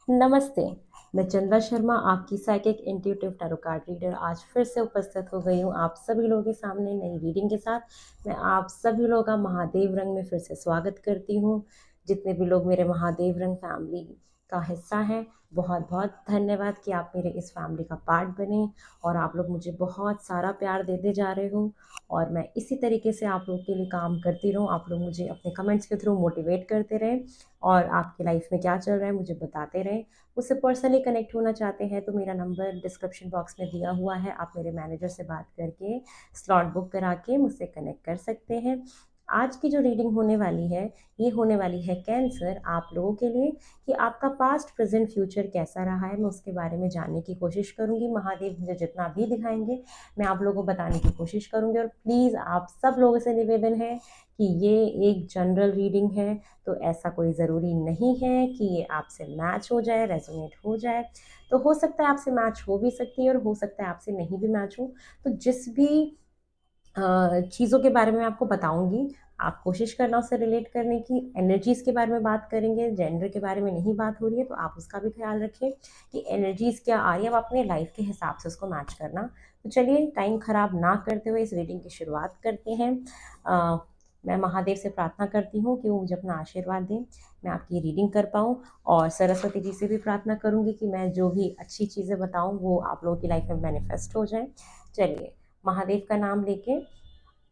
नमस्ते, मैं चंद्रा शर्मा, आपकी psychic intuitive tarot card reader आज फिर से उपस्थित हो गई हूँ आप सभी लोगों के सामने नई रीडिंग के साथ। मैं आप सभी लोगों का महादेव रंग में फिर से स्वागत करती हूँ। जितने भी लोग मेरे महादेव रंग फैमिली का हिस्सा हैं, बहुत बहुत धन्यवाद कि आप मेरे इस फैमिली का पार्ट बने और आप लोग मुझे बहुत सारा प्यार देते जा रहे हो और मैं इसी तरीके से आप लोग के लिए काम करती रहूँ। आप लोग मुझे अपने कमेंट्स के थ्रू मोटिवेट करते रहें और आपकी लाइफ में क्या चल रहा है मुझे बताते रहें। मुझसे पर्सनली कनेक्ट होना चाहते हैं तो मेरा नंबर डिस्क्रिप्शन बॉक्स में दिया हुआ है। आप मेरे मैनेजर से बात करके स्लॉट बुक करा के मुझसे कनेक्ट कर सकते हैं। आज की जो रीडिंग होने वाली है, ये होने वाली है कैंसर आप लोगों के लिए कि आपका पास्ट प्रेजेंट फ्यूचर कैसा रहा है। मैं उसके बारे में जानने की कोशिश करूँगी। महादेव मुझे जितना भी दिखाएंगे मैं आप लोगों को बताने की कोशिश करूँगी। और प्लीज़ आप सब लोगों से निवेदन है कि ये एक जनरल रीडिंग है, तो ऐसा कोई ज़रूरी नहीं है कि ये आपसे मैच हो जाए, रेजोनेट हो जाए। तो हो सकता है आपसे मैच हो भी सकती है और हो सकता है आपसे नहीं भी मैच हो। तो जिस भी चीज़ों के बारे में आपको बताऊंगी, आप कोशिश करना उससे रिलेट करने की। एनर्जीज़ के बारे में बात करेंगे, जेंडर के बारे में नहीं बात हो रही है, तो आप उसका भी ख्याल रखें कि एनर्जीज़ क्या आ रही है, आप अपने लाइफ के हिसाब से उसको मैच करना। तो चलिए टाइम ख़राब ना करते हुए इस रीडिंग की शुरुआत करते हैं। अ, मैं महादेव से प्रार्थना करती हूँ कि वो मुझे अपना आशीर्वाद दें, मैं आपकी रीडिंग कर पाऊँ। और सरस्वती जी से भी प्रार्थना करूँगी कि मैं जो भी अच्छी चीज़ें बताऊँ वो आप लोगों की लाइफ में मैनिफेस्ट हो जाए। चलिए, महादेव का नाम लेके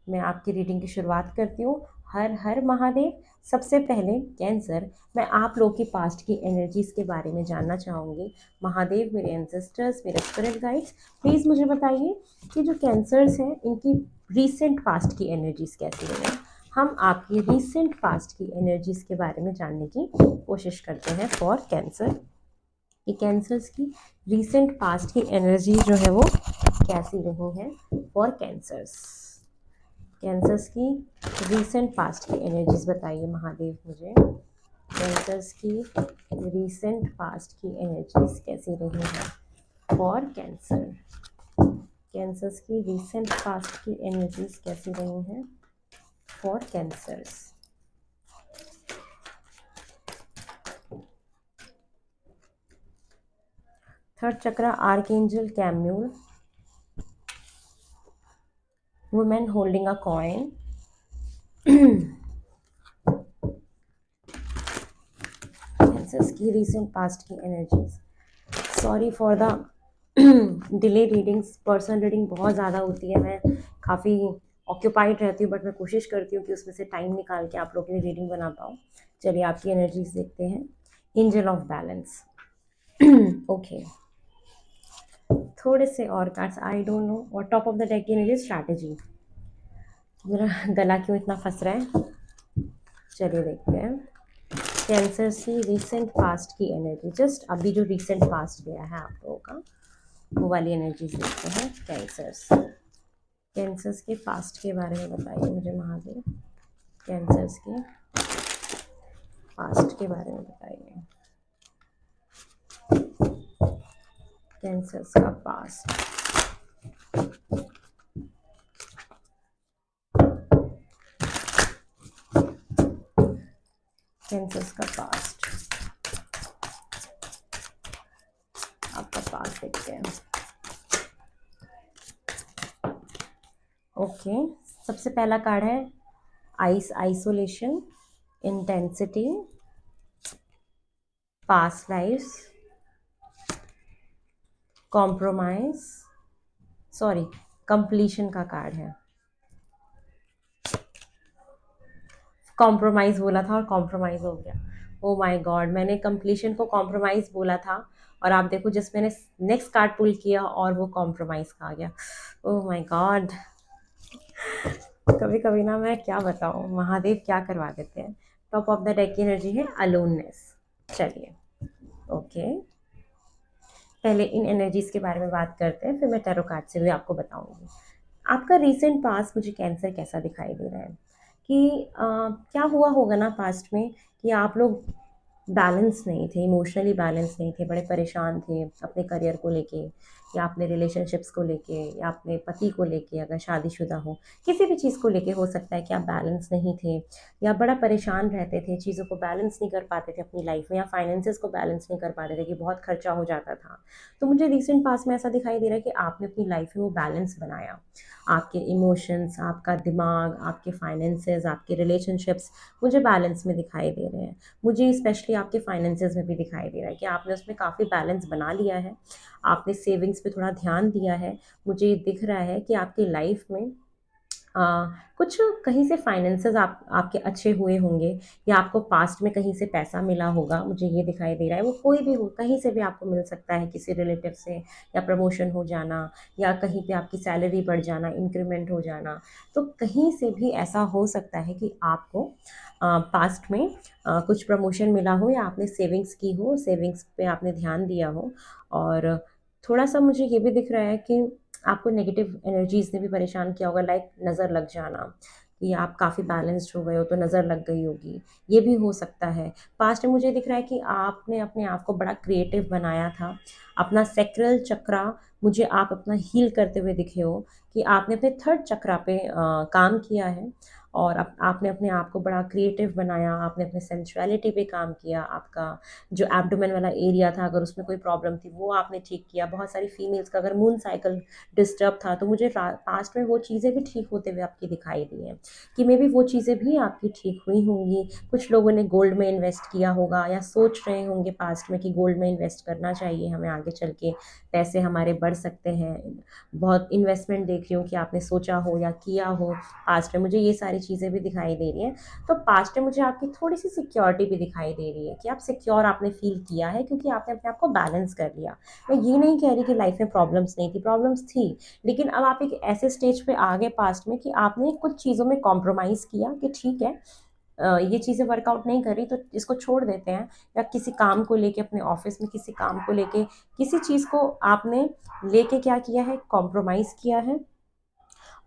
मैं आपकी रीडिंग की शुरुआत करती हूँ। हर हर महादेव। सबसे पहले कैंसर, मैं आप लोग की पास्ट की एनर्जीज़ के बारे में जानना चाहूँगी। महादेव, मेरे एंसेस्टर्स, मेरे स्पिरिट गाइड्स, प्लीज़ मुझे बताइए कि जो कैंसर्स हैं इनकी रीसेंट पास्ट की एनर्जीज़ कैसी रही हैं। हम आपकी रीसेंट पास्ट की एनर्जीज़ के बारे में जानने की कोशिश करते हैं फॉर कैंसर, कि कैंसर्स की रीसेंट पास्ट की एनर्जी जो है वो कैसी रही हैं फॉर कैंसर्स। कैंसर्स की रीसेंट पास्ट की एनर्जीज बताइए महादेव मुझे। कैंसर्स की रीसेंट पास्ट की एनर्जीज कैसी रही हैं फॉर कैंसर। कैंसर्स की रीसेंट पास्ट की एनर्जीज कैसी रही हैं for cancers. Third chakra, archangel Camael, women holding a coin, cancers की रीसेंट पास्ट की energies. Sorry for the delay readings, personal reading बहुत ज़्यादा होती है, मैं काफ़ी ऑक्यूपाइड रहती हूँ, बट मैं कोशिश करती हूँ कि उसमें से टाइम निकाल के आप लोगों के लिए रीडिंग बना पाऊँ। चलिए आपकी एनर्जीज देखते हैं। Angel of balance. ओके, थोड़े से और कार्ड्स, आई डोंट नो। और टॉप ऑफ द डेक की एनर्जी स्ट्रैटेजी। मेरा गला क्यों इतना फंस रहा है, चलिए देखते हैं। कैंसर की रिसेंट पास्ट की एनर्जी, जस्ट अभी जो रिसेंट पास्ट गया है आप लोगों का, वो वाली एनर्जीज देखते हैं। कैंसर्स, कैंसर्स के पास्ट के बारे में बताइए मुझे महादेव। कैंसर्स के पास्ट के बारे में बताइए। कैंसर्स का पास्ट, कैंसर्स का पास्ट, आपका पास्ट देखते हैं। ओके, सबसे पहला कार्ड है isolation, intensity, past lives, compromise, sorry completion का कार्ड है। कॉम्प्रोमाइज़ बोला था और कॉम्प्रोमाइज़ हो गया। ओ माय गॉड, मैंने कंप्लीशन को कॉम्प्रोमाइज़ बोला था और आप देखो जिस मैंने नेक्स्ट कार्ड पुल किया और वो कॉम्प्रोमाइज़ का आ गया। ओ माय गॉड, कभी कभी ना मैं क्या बताऊँ, महादेव क्या करवा देते हैं। टॉप ऑफ द डेक की एनर्जी है अलोननेस। चलिए ओके, पहले इन एनर्जीज के बारे में बात करते हैं, फिर मैं टैरो कार्ड से भी आपको बताऊंगी। आपका रीसेंट पास्ट मुझे कैंसर कैसा दिखाई दे रहा है कि क्या हुआ होगा ना पास्ट में कि आप लोग बैलेंस नहीं थे, इमोशनली बैलेंस नहीं थे, बड़े परेशान थे अपने करियर को लेके या अपने रिलेशनशिप्स को लेके या अपने पति को लेके, अगर शादीशुदा हो, किसी भी चीज़ को लेके हो सकता है कि आप बैलेंस नहीं थे या बड़ा परेशान रहते थे, चीज़ों को बैलेंस नहीं कर पाते थे अपनी लाइफ में, या फाइनेंसेस को बैलेंस नहीं कर पाते थे कि बहुत खर्चा हो जाता था। तो मुझे रिसेंट पास में ऐसा दिखाई दे रहा है कि आपने अपनी लाइफ में वो बैलेंस बनाया। आपके इमोशंस, आपका दिमाग, आपके फाइनेंसेस, आपके रिलेशनशिप्स मुझे बैलेंस में दिखाई दे रहे हैं। मुझे स्पेशली आपके फाइनेंसेस में भी दिखाई दे रहा है कि आपने उसमें काफ़ी बैलेंस बना लिया है। आपने सेविंग्स पे थोड़ा ध्यान दिया है। मुझे दिख रहा है कि आपकी लाइफ में अ, कुछ कहीं से फाइनेंसेस आपके अच्छे हुए होंगे, या आपको पास्ट में कहीं से पैसा मिला होगा, मुझे ये दिखाई दे रहा है। वो कोई भी हो, कहीं से भी आपको मिल सकता है, किसी रिलेटिव से, या प्रमोशन हो जाना, या कहीं पे आपकी सैलरी बढ़ जाना, इंक्रीमेंट हो जाना। तो कहीं से भी ऐसा हो सकता है कि आपको पास्ट में कुछ प्रमोशन मिला हो, या आपने सेविंग्स की हो, सेविंग्स पे आपने ध्यान दिया हो। और थोड़ा-सा मुझे ये भी दिख रहा है कि आपको नेगेटिव एनर्जीज़ ने भी परेशान किया होगा, लाइक नज़र लग जाना, कि आप काफ़ी बैलेंस्ड हो गए हो तो नज़र लग गई होगी, ये भी हो सकता है। पास्ट में मुझे दिख रहा है कि आपने अपने आप को बड़ा क्रिएटिव बनाया था। अपना सैक्रल चक्रा, मुझे आप अपना हील करते हुए दिखे हो, कि आपने अपने थर्ड चक्रा पे काम किया है, और आपने अपने आप को बड़ा क्रिएटिव बनाया, आपने अपने सेंसुअलिटी पे काम किया, आपका जो एब्डोमेन वाला एरिया था, अगर उसमें कोई प्रॉब्लम थी वो आपने ठीक किया। बहुत सारी फीमेल्स का अगर मून साइकिल डिस्टर्ब था, तो मुझे पास्ट में वो चीज़ें भी ठीक होते हुए आपकी दिखाई दी हैं, कि मे बी वो चीज़ें भी आपकी ठीक हुई होंगी। कुछ लोगों ने गोल्ड में इन्वेस्ट किया होगा, या सोच रहे होंगे पास्ट में कि गोल्ड में इन्वेस्ट करना चाहिए, हमें आगे चल के पैसे हमारे बढ़ सकते हैं। बहुत इन्वेस्टमेंट देख रही हूँ कि आपने सोचा हो या किया हो पास्ट में, मुझे ये सारी चीज़ें भी दिखाई दे रही हैं। तो पास्ट में मुझे आपकी थोड़ी सी सिक्योरिटी भी दिखाई दे रही है, कि आप सिक्योर आपने फील किया है, क्योंकि आपने अपने आप को बैलेंस कर लिया। मैं ये नहीं कह रही कि लाइफ में प्रॉब्लम्स नहीं थी, प्रॉब्लम्स थी, लेकिन अब आप एक ऐसे स्टेज पे आ गए पास्ट में कि आपने कुछ चीज़ों में कॉम्प्रोमाइज़ किया, कि ठीक है, ये चीज़ें वर्कआउट नहीं कर रही तो इसको छोड़ देते हैं। या किसी काम को लेके, अपने ऑफिस में किसी काम को लेके, किसी चीज़ को आपने लेके क्या किया है, कॉम्प्रोमाइज़ किया है,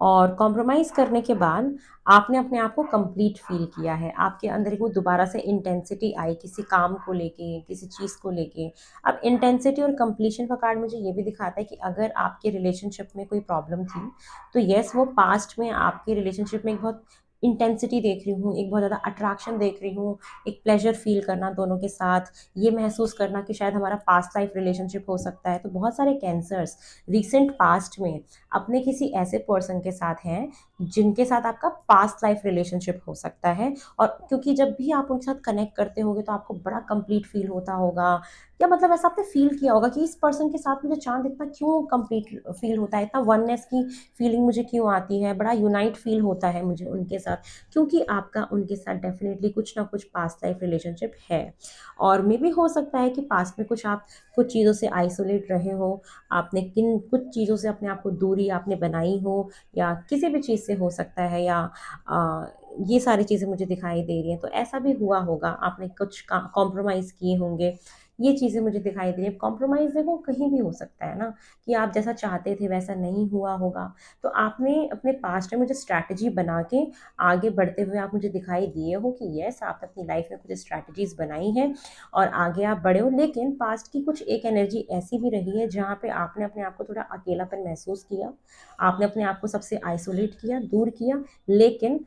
और कॉम्प्रोमाइज़ करने के बाद आपने अपने आप को कंप्लीट फ़ील किया है। आपके अंदर एक वो दोबारा से इंटेंसिटी आई किसी काम को लेके, किसी चीज़ को लेके। अब इंटेंसिटी और कंप्लीशन का कार्ड मुझे ये भी दिखाता है कि अगर आपके रिलेशनशिप में कोई प्रॉब्लम थी, तो येस, वो पास्ट में आपके रिलेशनशिप में एक बहुत इंटेंसिटी देख रही हूँ, एक बहुत ज़्यादा अट्रैक्शन देख रही हूँ, एक प्लेज़र फ़ील करना दोनों के साथ, ये महसूस करना कि शायद हमारा पास्ट लाइफ़ रिलेशनशिप हो सकता है। तो बहुत सारे कैंसर्स रीसेंट पास्ट में अपने किसी ऐसे पर्सन के साथ हैं, जिनके साथ आपका पास्ट लाइफ रिलेशनशिप हो सकता है। और क्योंकि जब भी आप उनके साथ कनेक्ट करते होगे, तो आपको बड़ा कंप्लीट फील होता होगा, या मतलब ऐसा आपने फील किया होगा कि इस पर्सन के साथ मुझे चाँद इतना क्यों कंप्लीट फील होता है, इतना वननेस की फीलिंग मुझे क्यों आती है, बड़ा यूनाइट फील होता है मुझे उनके साथ, क्योंकि आपका उनके साथ डेफ़िनेटली कुछ ना कुछ पास्ट लाइफ रिलेशनशिप है। और मे बी हो सकता है कि पास्ट में कुछ चीज़ों से आइसोलेट रहे हो, आपने किन कुछ चीज़ों से अपने आप को दूरी आपने बनाई हो, या किसी भी चीज़ से हो सकता है, या ये सारी चीज़ें मुझे दिखाई दे रही हैं। तो ऐसा भी हुआ होगा, आपने कुछ कॉम्प्रोमाइज़ किए होंगे, ये चीज़ें मुझे दिखाई दे रही हैं। कॉम्प्रोमाइज़ देखो कहीं भी हो सकता है ना, कि आप जैसा चाहते थे वैसा नहीं हुआ होगा। तो आपने अपने पास्ट में मुझे स्ट्रैटेजी बना के आगे बढ़ते हुए आप मुझे दिखाई दिए हो, कि येस, आपने अपनी लाइफ में कुछ स्ट्रैटेजीज़ बनाई हैं और आगे आप बढ़े हो। लेकिन पास्ट की कुछ एक एनर्जी ऐसी भी रही है, जहाँ पे आपने अपने आप को थोड़ा अकेलापन महसूस किया, आपने अपने आप को सबसे आइसोलेट किया, दूर किया। लेकिन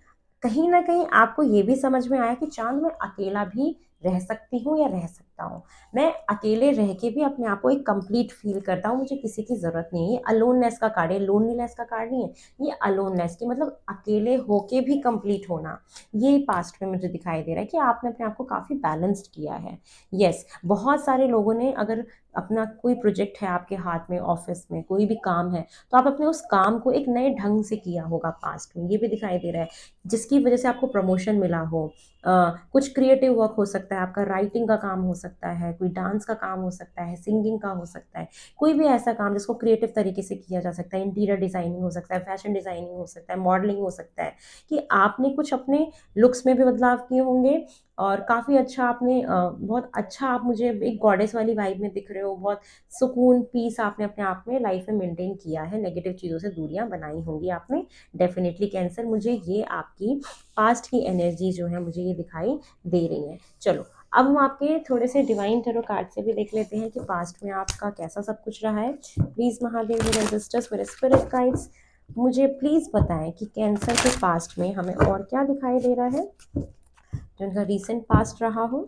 कहीं न कहीं आपको ये भी समझ में आया कि चाँद, मैं अकेला भी रह सकती हूँ या रह सकता हूँ। मैं अकेले रह के भी अपने आप को एक कंप्लीट फ़ील करता हूँ, मुझे किसी की ज़रूरत नहीं है। ये अलोननेस का कार्ड है, लोनलीनेस का कार्ड नहीं है। ये अलोननेस की मतलब अकेले होके भी कंप्लीट होना, ये पास्ट में मुझे दिखाई दे रहा है कि आपने अपने आप को काफ़ी बैलेंस्ड किया है। येस, बहुत सारे लोगों ने, अगर अपना कोई प्रोजेक्ट है आपके हाथ में, ऑफ़िस में कोई भी काम है, तो आप अपने उस काम को एक नए ढंग से किया होगा पास्ट में, ये भी दिखाई दे रहा है, जिसकी वजह से आपको प्रमोशन मिला हो। कुछ क्रिएटिव वर्क हो सकता है आपका, राइटिंग का काम हो सकता है, कोई डांस का काम हो सकता है, सिंगिंग का हो सकता है, कोई भी ऐसा काम जिसको क्रिएटिव तरीके से किया जा सकता है, इंटीरियर डिज़ाइनिंग हो सकता है, फैशन डिज़ाइनिंग हो सकता है, मॉडलिंग हो सकता है, कि आपने कुछ अपने लुक्स में भी बदलाव किए होंगे, और काफ़ी अच्छा आपने बहुत अच्छा, आप मुझे एक गॉडेस वाली वाइब में दिख रहे हो, बहुत सुकून, पीस आपने अपने आप में लाइफ में मेंटेन किया है, नेगेटिव चीज़ों से दूरियाँ बनाई होंगी आपने, डेफ़िनेटली कैंसर। मुझे ये आपकी पास्ट की एनर्जी जो है, मुझे ये दिखाई दे रही है। चलो, अब हम आपके थोड़े से डिवाइन टैरो कार्ड से भी देख लेते हैं कि पास्ट में आपका कैसा सब कुछ रहा है। प्लीज महादेव, मेरे एंसेस्टर्स, मेरे स्पिरिट गाइड्स, मुझे प्लीज बताएं कि कैंसर के पास्ट में हमें और क्या दिखाई दे रहा है, जो उनका रीसेंट पास्ट रहा हो।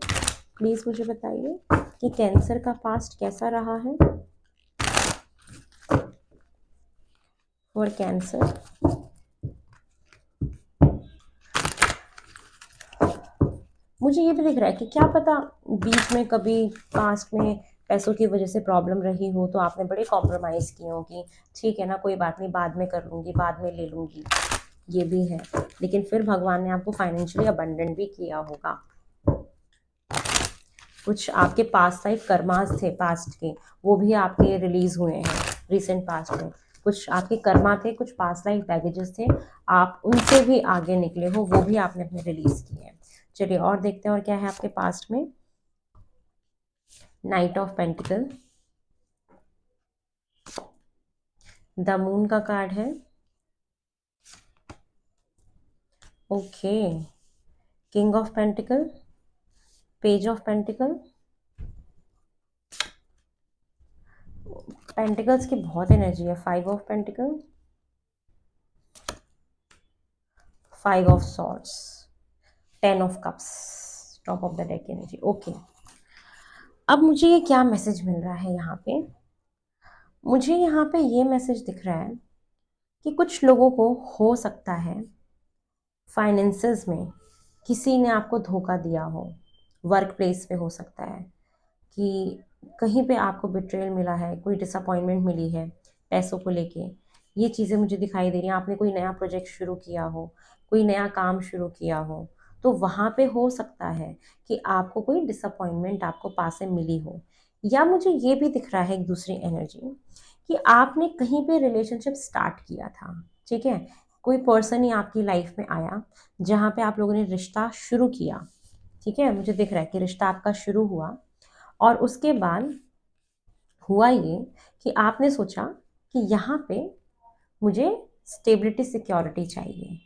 प्लीज मुझे बताइए कि कैंसर का पास्ट कैसा रहा है फॉर कैंसर। मुझे ये भी दिख रहा है कि क्या पता बीच में कभी पास्ट में पैसों की वजह से प्रॉब्लम रही हो, तो आपने बड़े कॉम्प्रोमाइज़ किए हो कि ठीक है ना, कोई बात नहीं, बाद में कर लूँगी, बाद में ले लूँगी। ये भी है, लेकिन फिर भगवान ने आपको फाइनेंशियली अबंडेंट भी किया होगा। कुछ आपके पास्ट लाइफ कर्मास थे पास्ट के, वो भी आपके रिलीज हुए हैं रिसेंट पास्ट में। कुछ आपके कर्मा थे, कुछ पास्ट लाइफ बैगेजेस थे, आप उनसे भी आगे निकले हो, वो भी आपने अपने रिलीज किए हैं। चलिए और देखते हैं और क्या है आपके पास्ट में। Night of pentacle, the moon का कार्ड है, okay, king of pentacle, page of pentacle. Pentacles की बहुत एनर्जी है। 5 of pentacle, 5 of swords, 10 of cups, top of the deck energy. Okay, अब मुझे ये क्या मैसेज मिल रहा है यहाँ पे। मुझे यहाँ पे ये मैसेज दिख रहा है कि कुछ लोगों को हो सकता है फाइनेंसेस में किसी ने आपको धोखा दिया हो। वर्क प्लेस पे हो सकता है कि कहीं पे आपको बिट्रेयल मिला है, कोई डिसअपॉइंटमेंट मिली है पैसों को लेके। ये चीज़ें मुझे दिखाई दे रही हैं। आपने कोई नया प्रोजेक्ट शुरू किया हो, कोई नया काम शुरू किया हो, तो वहाँ पे हो सकता है कि आपको कोई डिसअपॉइंटमेंट आपको पास से मिली हो। या मुझे ये भी दिख रहा है एक दूसरी एनर्जी कि आपने कहीं पे रिलेशनशिप स्टार्ट किया था, ठीक है, कोई पर्सन ही आपकी लाइफ में आया जहाँ पे आप लोगों ने रिश्ता शुरू किया, ठीक है। मुझे दिख रहा है कि रिश्ता आपका शुरू हुआ और उसके बाद हुआ ये कि आपने सोचा कि यहाँ पे मुझे स्टेबिलिटी सिक्योरिटी चाहिए,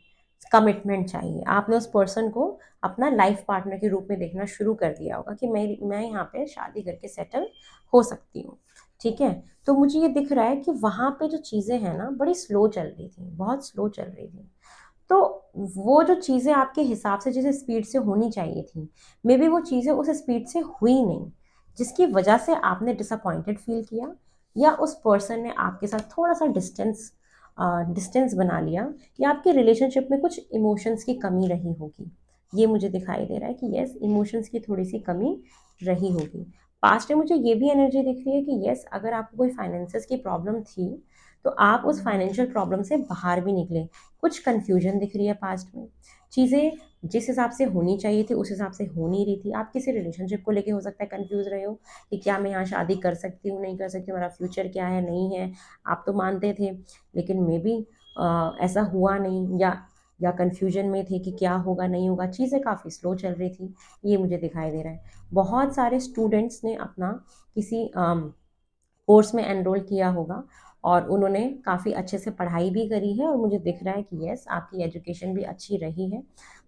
कमिटमेंट चाहिए। आपने उस पर्सन को अपना लाइफ पार्टनर के रूप में देखना शुरू कर दिया होगा कि मैं यहाँ पे शादी करके सेटल हो सकती हूँ, ठीक है। तो मुझे ये दिख रहा है कि वहाँ पे जो चीज़ें हैं ना, बड़ी स्लो चल रही थी, बहुत स्लो चल रही थी। तो वो जो चीज़ें आपके हिसाब से जिस स्पीड से होनी चाहिए थी, मे बी वो चीज़ें उस स्पीड से हुई नहीं, जिसकी वजह से आपने डिसअपॉइंटेड फील किया, या उस पर्सन ने आपके साथ थोड़ा सा डिस्टेंस बना लिया, या आपके रिलेशनशिप में कुछ इमोशंस की कमी रही होगी। ये मुझे दिखाई दे रहा है कि यस, इमोशंस की थोड़ी सी कमी रही होगी। पास्ट में मुझे ये भी एनर्जी दिख रही है कि यस, अगर आपको कोई फाइनेंसेस की प्रॉब्लम थी, तो आप उस फाइनेंशियल प्रॉब्लम से बाहर भी निकले। कुछ कन्फ्यूजन दिख रही है पास्ट में, चीज़ें जिस हिसाब से होनी चाहिए थी उस हिसाब से हो नहीं रही थी। आप किसी रिलेशनशिप को लेके हो सकता है कंफ्यूज रहे हो कि क्या मैं यहाँ शादी कर सकती हूँ, नहीं कर सकती, मेरा फ्यूचर क्या है, नहीं है। आप तो मानते थे, लेकिन मे बी ऐसा हुआ नहीं, या कन्फ्यूजन में थे कि क्या होगा नहीं होगा। चीज़ें काफ़ी स्लो चल रही थी, ये मुझे दिखाई दे रहा है। बहुत सारे स्टूडेंट्स ने अपना किसी कोर्स में एनरोल किया होगा और उन्होंने काफ़ी अच्छे से पढ़ाई भी करी है, और मुझे दिख रहा है कि यस, आपकी एजुकेशन भी अच्छी रही है।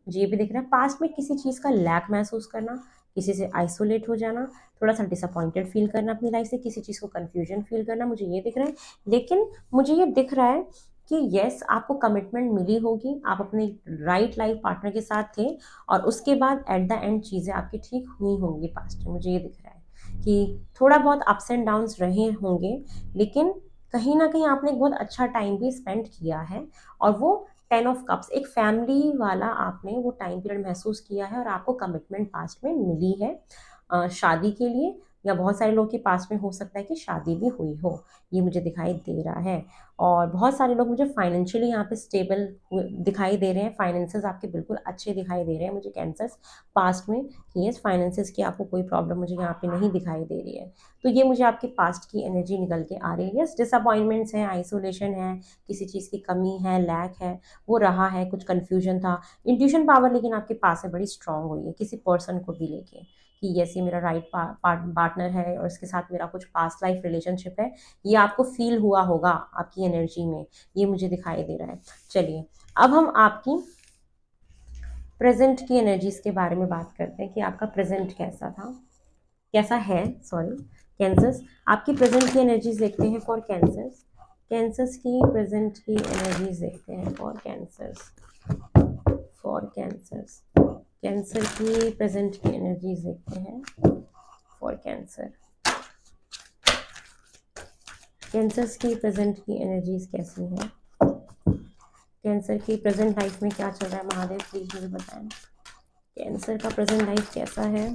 मुझे ये भी दिख रहा है पास्ट में किसी चीज़ का लैक महसूस करना, किसी से आइसोलेट हो जाना, थोड़ा सा डिसअपॉइंटेड फील करना अपनी लाइफ से, किसी चीज़ को कन्फ्यूजन फील करना, मुझे ये दिख रहा है। लेकिन मुझे ये दिख रहा है कि यस, आपको कमिटमेंट मिली होगी, आप अपने राइट लाइफ पार्टनर के साथ थे, और उसके बाद एट द एंड चीज़ें आपकी ठीक हुई होंगी पास्ट में। मुझे ये दिख रहा है कि थोड़ा बहुत अप्स एंड डाउन्स रहे होंगे, लेकिन कहीं ना कहीं आपने एक बहुत अच्छा टाइम भी स्पेंड किया है। और वो 10 ऑफ कप्स, एक फैमिली वाला आपने वो टाइम पीरियड महसूस किया है, और आपको कमिटमेंट पास्ट में मिली है शादी के लिए, या बहुत सारे लोग के पास में हो सकता है कि शादी भी हुई हो, ये मुझे दिखाई दे रहा है। और बहुत सारे लोग मुझे फाइनेंशियली यहाँ पे स्टेबल दिखाई दे रहे हैं, फाइनेंसेस आपके बिल्कुल अच्छे दिखाई दे रहे हैं मुझे कैंसर्स पास्ट में। यस, फाइनेंसेस की आपको कोई प्रॉब्लम मुझे यहाँ पे नहीं दिखाई दे रही है। तो ये मुझे आपके पास्ट की एनर्जी निकल के आ रही है। यस, डिसअपॉइंटमेंट्स हैं, आइसोलेशन है, किसी चीज़ की कमी है, लैक है, वो रहा है, कुछ कन्फ्यूजन था। इंट्यूशन पावर लेकिन आपके पास में बड़ी स्ट्रांग हुई है किसी पर्सन को भी लेके, कि यस, ये मेरा राइट पार्टनर है और इसके साथ मेरा कुछ पास्ट लाइफ रिलेशनशिप है। ये आपको फील हुआ होगा आपकी एनर्जी में, ये मुझे दिखाई दे रहा है। चलिए, अब हम आपकी प्रेजेंट की एनर्जीज के बारे में बात करते हैं कि आपका प्रेजेंट कैसा था, कैसा है, सॉरी। कैंसर्स, आपकी प्रेजेंट की एनर्जीज देखते हैं फॉर कैंसर्स। कैंसर्स की प्रेजेंट की एनर्जीज देखते हैं for cancers. For cancers, cancer की प्रेजेंट की एनर्जीज देखते हैं फॉर कैंसर। कैंसर्स की प्रेजेंट की एनर्जीज कैसी हैं? कैंसर की प्रेजेंट लाइफ में क्या चल रहा है? महादेव प्लीज मुझे बताएं, कैंसर का प्रेजेंट लाइफ कैसा है?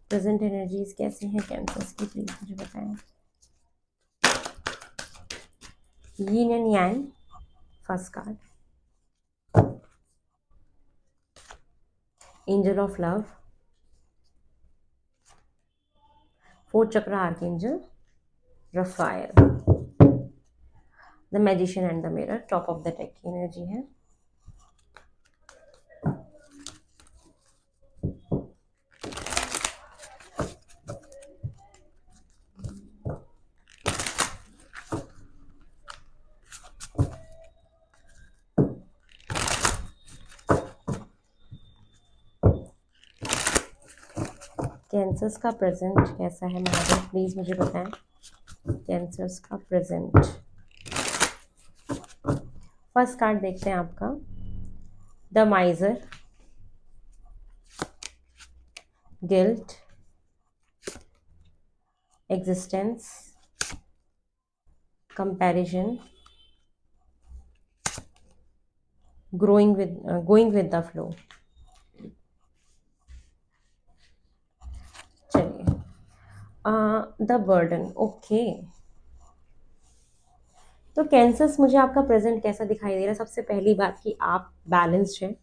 प्रेजेंट एनर्जीज कैसी हैं कैंसर्स की, प्लीज मुझे बताएं। Yin and yang, first card. Angel of love, fourth chakra archangel Raphael, the magician and the mirror, top of the deck की एनर्जी है। कैंसर्स का प्रेजेंट कैसा है महादेव प्लीज मुझे बताएं। कैंसर्स का प्रेजेंट। फर्स्ट कार्ड देखते हैं आपका, the माइजर, guilt, existence, comparison, going with the flow. चलिए, द बर्डन, ओके। तो कैंसर्स, मुझे आपका प्रेजेंट कैसा दिखाई दे रहा है? सबसे पहली बात कि आप बैलेंस्ड हैं।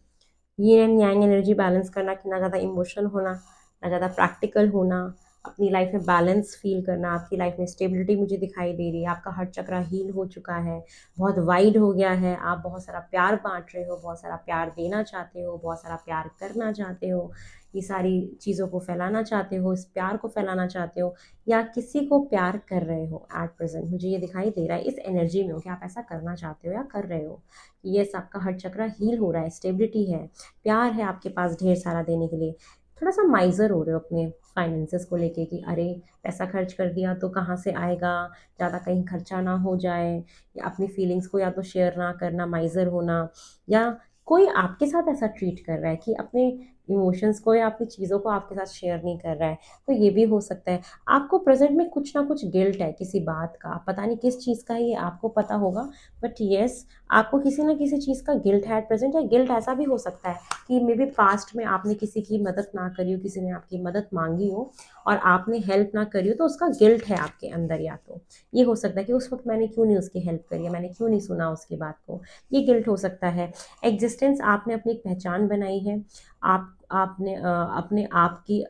यीन एंड यांग एनर्जी बैलेंस करना, कि ना ज़्यादा इमोशनल होना ना ज़्यादा प्रैक्टिकल होना, अपनी लाइफ में बैलेंस फील करना। आपकी लाइफ में स्टेबिलिटी मुझे दिखाई दे रही है। आपका हर चक्रा हील हो चुका है, बहुत वाइड हो गया है। आप बहुत सारा प्यार बांट रहे हो, बहुत सारा प्यार देना चाहते हो, बहुत सारा प्यार करना चाहते हो, ये सारी चीज़ों को फैलाना चाहते हो, इस प्यार को फैलाना चाहते हो, या किसी को प्यार कर रहे हो एट प्रेजेंट। मुझे ये दिखाई दे रहा है इस एनर्जी में हो कि आप ऐसा करना चाहते हो या कर रहे हो। यस, आपका हर चक्रा हील हो रहा है, स्टेबिलिटी है, प्यार है आपके पास ढेर सारा देने के लिए। थोड़ा सा माइजर हो रहे हो अपने फाइनेंसेस को लेके कि अरे पैसा खर्च कर दिया तो कहाँ से आएगा, ज़्यादा कहीं खर्चा ना हो जाए, या अपनी फीलिंग्स को या तो शेयर ना करना, माइजर होना, या कोई आपके साथ ऐसा ट्रीट कर रहा है कि अपने इमोशंस को या अपनी चीज़ों को आपके साथ शेयर नहीं कर रहा है, तो ये भी हो सकता है। आपको प्रेजेंट में कुछ ना कुछ गिल्ट है किसी बात का, पता नहीं किस चीज़ का है, ये आपको पता होगा, बट यस, आपको किसी ना किसी चीज़ का गिल्ट है एट प्रेजेंट। या गिल्ट ऐसा भी हो सकता है कि मे बी पास्ट में आपने किसी की मदद ना करी हो, किसी ने आपकी मदद मांगी हो और आपने हेल्प ना करी हो, तो उसका गिल्ट है आपके अंदर। या तो ये हो सकता है कि उस वक्त मैंने क्यों नहीं उसकी हेल्प करी है, मैंने क्यों नहीं सुना उसकी बात को, ये गिल्ट हो सकता है। एग्जिस्टेंस, आपने अपनी एक पहचान बनाई है। आपने अपने आप की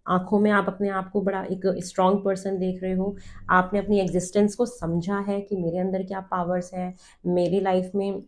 आंखों में आप अपने आप को बड़ा एक स्ट्रॉन्ग पर्सन देख रहे हो। आपने अपनी एग्जिस्टेंस को समझा है कि मेरे अंदर क्या पावर्स हैं, मेरी लाइफ में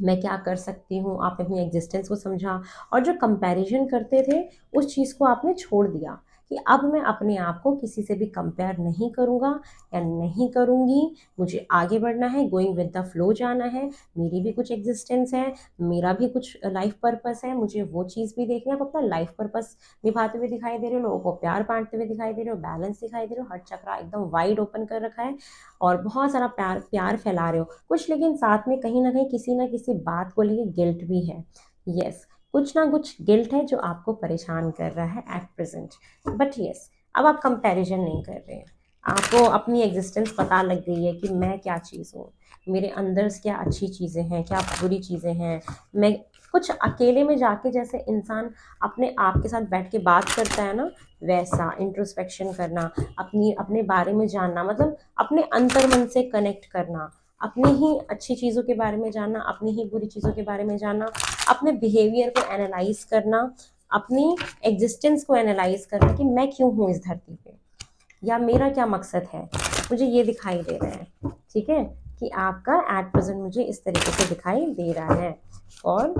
मैं क्या कर सकती हूँ। आपने अपनी एग्जिस्टेंस को समझा, और जो कंपैरिजन करते थे उस चीज़ को आपने छोड़ दिया कि अब मैं अपने आप को किसी से भी कंपेयर नहीं करूँगा या नहीं करूँगी। मुझे आगे बढ़ना है, गोइंग विद द फ्लो जाना है। मेरी भी कुछ एग्जिस्टेंस है, मेरा भी कुछ लाइफ पर्पस है, मुझे वो चीज़ भी देखनी है। आप अपना लाइफ पर्पस निभाते हुए दिखाई दे रहे हो, लोगों को प्यार बांटते हुए दिखाई दे रहे हो, बैलेंस दिखाई दे रहे हो, हर चक्रा एकदम वाइड ओपन कर रखा है और बहुत सारा प्यार प्यार फैला रहे हो कुछ। लेकिन साथ में कहीं ना किसी बात को लेके गिल्ट भी है। यस, कुछ ना कुछ गिल्ट है जो आपको परेशान कर रहा है एट प्रेजेंट। बट यस, अब आप कंपैरिजन नहीं कर रहे हैं। आपको अपनी एग्जिस्टेंस पता लग गई है कि मैं क्या चीज़ हूँ, मेरे अंदर क्या अच्छी चीज़ें हैं, क्या बुरी चीज़ें हैं। मैं कुछ अकेले में जाके, जैसे इंसान अपने आप के साथ बैठ के बात करता है ना, वैसा इंट्रोस्पेक्शन करना, अपने बारे में जानना, मतलब अपने अंतर मन से कनेक्ट करना, अपनी ही अच्छी चीज़ों के बारे में जानना, अपनी ही बुरी चीज़ों के बारे में जानना, अपने बिहेवियर को एनालाइज करना, अपनी एग्जिस्टेंस को एनालाइज करना कि मैं क्यों हूँ इस धरती पे, या मेरा क्या मकसद है। मुझे ये दिखाई दे रहा है, ठीक है, कि आपका एट प्रेजेंट मुझे इस तरीके से दिखाई दे रहा है और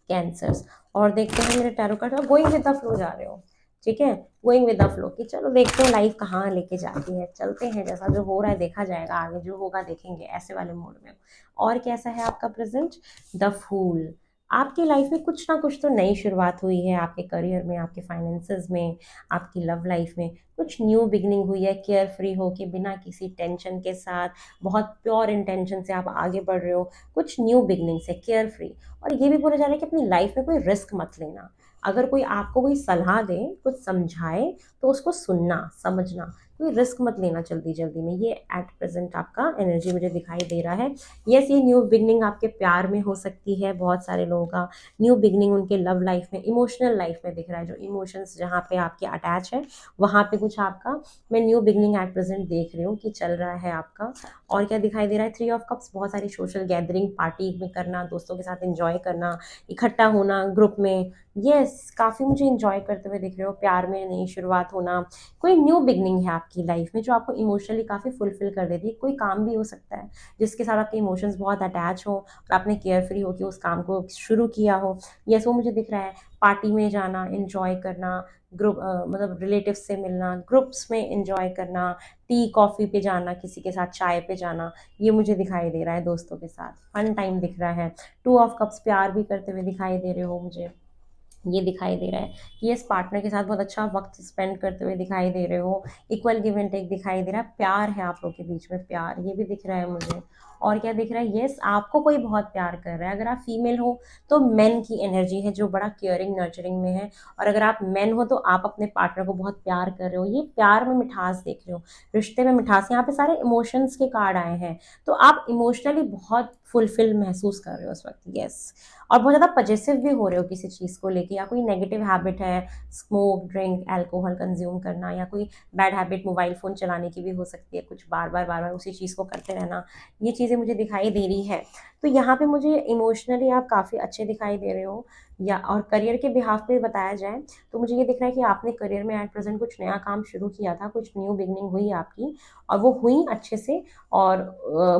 कैंसर्स। और देखते हैं मेरे टैरो कार्ड, और गोइंग विद द फ्लो जा रहे हो, ठीक है, गोइंग विद द फ्लो कि चलो देखते हैं लाइफ कहाँ लेके जाती है, चलते हैं, जैसा जो हो रहा है देखा जाएगा, आगे जो होगा देखेंगे, ऐसे वाले मोड में। और कैसा है आपका प्रेजेंट? द फूल, आपकी लाइफ में कुछ ना कुछ तो नई शुरुआत हुई है, आपके करियर में, आपके फाइनेंसेस में, आपकी लव लाइफ में कुछ न्यू बिगनिंग हुई है, केयर फ्री हो के, बिना किसी टेंशन के साथ, बहुत प्योर इंटेंशन से आप आगे बढ़ रहे हो, कुछ न्यू बिगनिंग से केयर फ्री। और ये भी बोला जा रहा है कि अपनी लाइफ में कोई रिस्क मत लेना। अगर कोई आपको कोई सलाह दे, कुछ समझाए, तो उसको सुनना, समझना, कोई रिस्क मत लेना जल्दी जल्दी में। ये एट प्रेजेंट आपका एनर्जी मुझे दिखाई दे रहा है। यस, ये न्यू बिगनिंग आपके प्यार में हो सकती है, बहुत सारे लोगों का न्यू बिगनिंग उनके लव लाइफ में, इमोशनल लाइफ में दिख रहा है, जो इमोशंस जहाँ पे आपके अटैच है वहाँ पे कुछ आपका मैं न्यू बिगनिंग एट प्रेजेंट देख रही हूँ कि चल रहा है आपका। और क्या दिखाई दे रहा है, 3 ऑफ कप्स, बहुत सारी सोशल गैदरिंग पार्टी में करना, दोस्तों के साथ एंजॉय करना, इकट्ठा होना ग्रुप में। यस, काफ़ी मुझे इंजॉय करते हुए दिख रहे हो, प्यार में नई शुरुआत होना, कोई न्यू बिगनिंग है आपकी लाइफ में जो आपको इमोशनली काफ़ी फुलफिल कर देती है। कोई काम भी हो सकता है जिसके साथ आपके इमोशंस बहुत अटैच हो और आपने केयर फ्री होकर उस काम को शुरू किया हो। यस, वो मुझे दिख रहा है। पार्टी में जाना, एंजॉय करना, ग्रुप मतलब रिलेटिव्स से मिलना, ग्रुप्स में एंजॉय करना, टी कॉफ़ी पे जाना, किसी के साथ चाय पे जाना, ये मुझे दिखाई दे रहा है। दोस्तों के साथ फन टाइम दिख रहा है। 2 ऑफ कप्स, प्यार भी करते हुए दिखाई दे रहे हो मुझे, ये दिखाई दे रहा है कि इस पार्टनर के साथ बहुत अच्छा वक्त स्पेंड करते हुए दिखाई दे रहे हो। इक्वल गिव एंड टेक दिखाई दे रहा है, प्यार है आप लोग के बीच में, प्यार ये भी दिख रहा है मुझे। और क्या दिख रहा है, यस, आपको कोई बहुत प्यार कर रहा है। अगर आप फीमेल हो तो मेन की एनर्जी है जो बड़ा केयरिंग नर्चरिंग में है, और अगर आप मेन हो तो आप अपने पार्टनर को बहुत प्यार कर रहे हो। ये प्यार में मिठास देख रहे हो, रिश्ते में मिठास, यहाँ पे सारे इमोशंस के कार्ड आए हैं। तो आप इमोशनली बहुत फुलफिल महसूस कर रहे हो उस वक्त। यस, और बहुत ज़्यादा पजेसिव भी हो रहे हो किसी चीज़ को लेके, या कोई नेगेटिव हैबिट है, स्मोक, ड्रिंक, अल्कोहल कंज्यूम करना, या कोई बैड हैबिट मोबाइल फ़ोन चलाने की भी हो सकती है, कुछ बार बार उसी चीज़ को करते रहना, ये चीज़ें मुझे दिखाई दे रही है। तो यहाँ पे मुझे इमोशनली आप काफ़ी अच्छे दिखाई दे रहे हो। या और करियर के बिहाफ पे बताया जाए तो मुझे ये दिख रहा है कि आपने करियर में एट प्रेजेंट कुछ नया काम शुरू किया था, कुछ न्यू बिगनिंग हुई आपकी, और वो हुई अच्छे से। और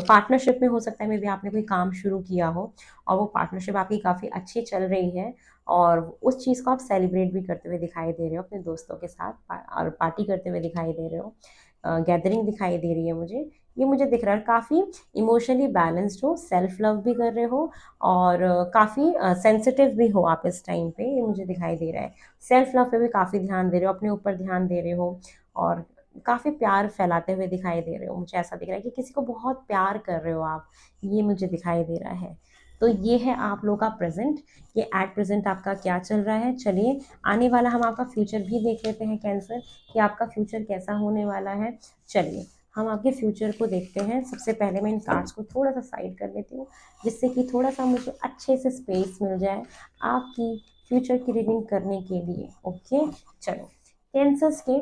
पार्टनरशिप में हो सकता है मे बी आपने कोई काम शुरू किया हो और वो पार्टनरशिप आपकी काफ़ी अच्छी चल रही है, और उस चीज़ को आप सेलिब्रेट भी करते हुए दिखाई दे रहे हो अपने दोस्तों के साथ, और पार्टी करते हुए दिखाई दे रहे हो, गैदरिंग दिखाई दे रही है मुझे। ये मुझे दिख रहा है काफ़ी इमोशनली बैलेंस्ड हो, सेल्फ लव भी कर रहे हो, और काफ़ी सेंसिटिव भी हो आप इस टाइम पे, ये मुझे दिखाई दे रहा है। सेल्फ लव पे भी काफ़ी ध्यान दे रहे हो, अपने ऊपर ध्यान दे रहे हो, और काफ़ी प्यार फैलाते हुए दिखाई दे रहे हो। मुझे ऐसा दिख रहा है कि किसी को बहुत प्यार कर रहे हो आप, ये मुझे दिखाई दे रहा है। तो ये है आप लोग का प्रेजेंट, ये एट प्रेजेंट आपका क्या चल रहा है। चलिए आने वाला हम आपका फ्यूचर भी देख लेते हैं कैंसर, कि आपका फ्यूचर कैसा होने वाला है। चलिए हम आपके फ्यूचर को देखते हैं। सबसे पहले मैं इन कार्ड्स को थोड़ा सा साइड कर लेती हूँ, जिससे कि थोड़ा सा मुझे अच्छे से स्पेस मिल जाए आपकी फ्यूचर की रीडिंग करने के लिए। ओके, चलो कैंसर्स के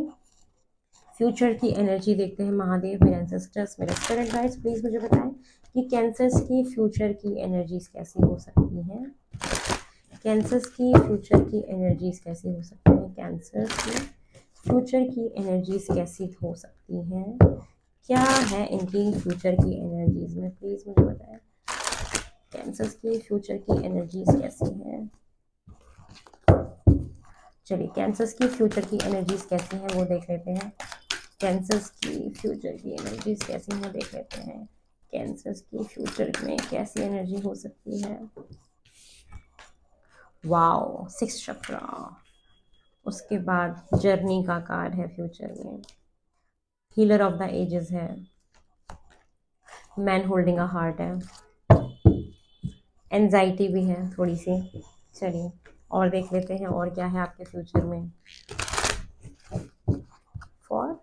फ्यूचर की एनर्जी देखते हैं। महादेव, मेरे एंसेस्टर्स, मेरे स्पिरिट गाइड्स, प्लीज़ मुझे बताएं कि कैंसर्स की फ्यूचर की एनर्जीज कैसी हो सकती हैं। कैंसर्स की फ्यूचर की एनर्जीज कैसी हो सकती हैं, कैंसर्स की फ्यूचर की एनर्जीज कैसी हो सकती हैं, क्या है इनकी फ्यूचर की एनर्जीज में, प्लीज़ मुझे बताएं। कैंसर्स की फ्यूचर की एनर्जीज कैसी हैं। चलिए कैंसर्स की फ्यूचर की एनर्जीज कैसी हैं वो देख लेते हैं। कैंसर्स की फ्यूचर की एनर्जीज कैसी हैं देख लेते हैं। कैंसर्स की फ्यूचर में कैसी एनर्जी हो सकती है। वाओ, 6 चक्रा। उसके बाद जर्नी का कार्ड है फ्यूचर में, हीलर ऑफ द एजेस है, मैन होल्डिंग अ हार्ट है, एंजाइटी भी है थोड़ी सी। चलिए और देख लेते हैं और क्या है आपके फ्यूचर में फॉर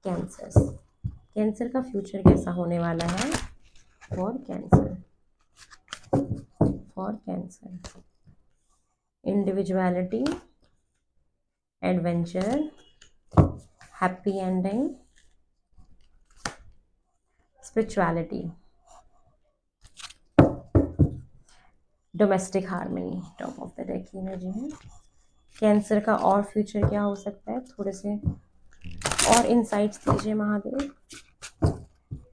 कैंसर्स। कैंसर का फ्यूचर कैसा होने वाला है for cancer. For cancer, individuality, adventure, happy ending, spirituality, domestic harmony, top of the deck की एनर्जी है। कैंसर का और फ्यूचर क्या हो सकता है, थोड़े से और इंसाइट्स दीजिए महादेव।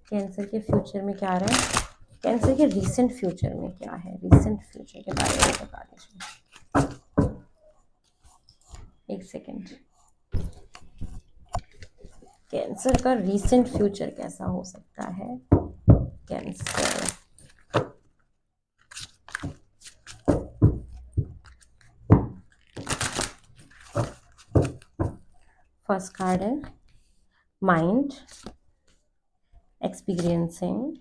कैंसर के फ्यूचर में क्या आ रहा है, कैंसर के रीसेंट फ्यूचर में क्या है, रीसेंट फ्यूचर के बारे में बता दीजिए। एक सेकेंड, कैंसर का रीसेंट फ्यूचर कैसा हो सकता है। कैंसर फर्स्ट कार्ड है mind, experiencing,